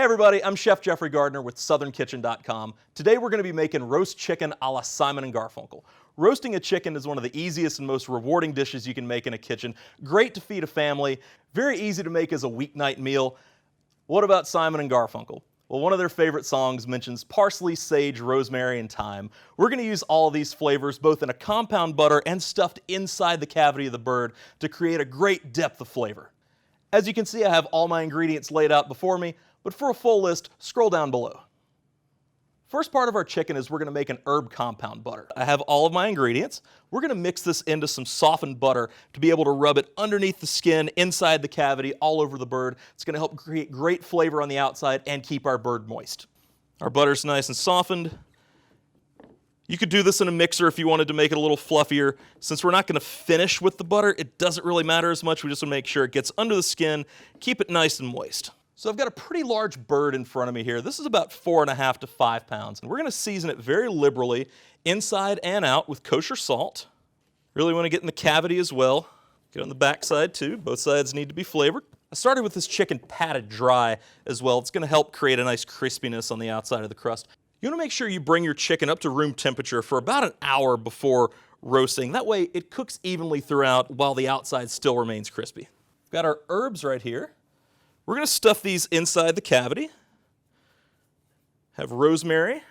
Hey everybody, I'm Chef Jeffrey Gardner with SouthernKitchen.com. Today we're going to be making roast chicken a la Simon Garfunkel. Roasting a chicken is one of the easiest and most rewarding dishes you can make in a kitchen. Great to feed a family, very easy to make as a weeknight meal. What about Simon Garfunkel? Well, one of their favorite songs mentions parsley, sage, rosemary, and thyme. We're going to use all of these flavors both in a compound butter and stuffed inside the cavity of the bird to create a great depth of flavor. As you can see, I have all my ingredients laid out before me, but for a full list, scroll down below. First part of our chicken is we're going to make an herb compound butter. I have all of my ingredients. We're going to mix this into some softened butter to be able to rub it underneath the skin, inside the cavity, all over the bird. It's going to help create great flavor on the outside and keep our bird moist. Our butter's nice and softened. You could do this in a mixer if you wanted to make it a little fluffier. Since we're not going to finish with the butter, it doesn't really matter as much. We just want to make sure it gets under the skin, keep it nice and moist. So I've got a pretty large bird in front of me here. This is about 4.5 to 5 pounds. And we're going to season it very liberally inside and out with kosher salt. Really want to get in the cavity as well. Get on the back side too. Both sides need to be flavored. I started with this chicken patted dry as well. It's going to help create a nice crispiness on the outside of the crust. You want to make sure you bring your chicken up to room temperature for about an hour before roasting. That way it cooks evenly throughout while the outside still remains crispy. We've got our herbs right here. We're going to stuff these inside the cavity. Have rosemary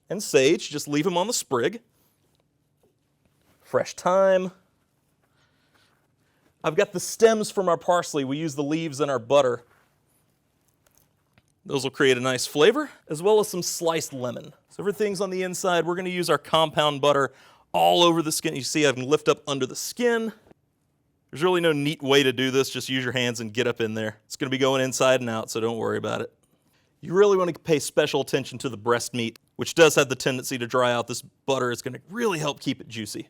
and sage, just leave them on the sprig. Fresh thyme. I've got the stems from our parsley. We use the leaves in our butter. Those will create a nice flavor, as well as some sliced lemon. So everything's on the inside. We're going to use our compound butter all over the skin. You see I can lift up under the skin. There's really no neat way to do this. Just use your hands and get up in there. It's going to be going inside and out, so don't worry about it. You really want to pay special attention to the breast meat, which does have the tendency to dry out. This butter is going to really help keep it juicy.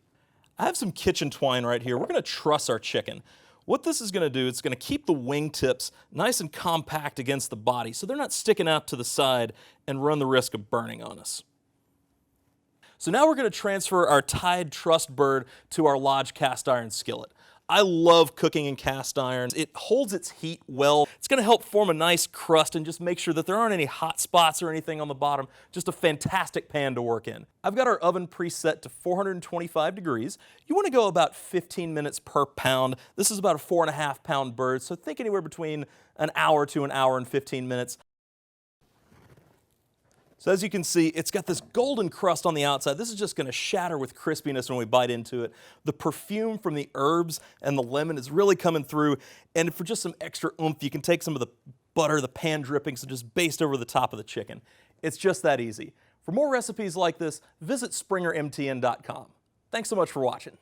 I have some kitchen twine right here. We're going to truss our chicken. What this is going to do, it's going to keep the wing tips nice and compact against the body so they're not sticking out to the side and run the risk of burning on us. So now we're going to transfer our tied trussed bird to our Lodge cast iron skillet. I love cooking in cast irons. It holds its heat well. It's going to help form a nice crust and just make sure that there aren't any hot spots or anything on the bottom. Just a fantastic pan to work in. I've got our oven preset to 425 degrees. You want to go about 15 minutes per pound. This is about a 4.5 pound bird, so think anywhere between an hour to an hour and 15 minutes. So as you can see, it's got this golden crust on the outside. This is just going to shatter with crispiness when we bite into it. The perfume from the herbs and the lemon is really coming through. And for just some extra oomph, you can take some of the butter, the pan drippings, and just baste over the top of the chicken. It's just that easy. For more recipes like this, visit SpringerMTN.com. Thanks so much for watching.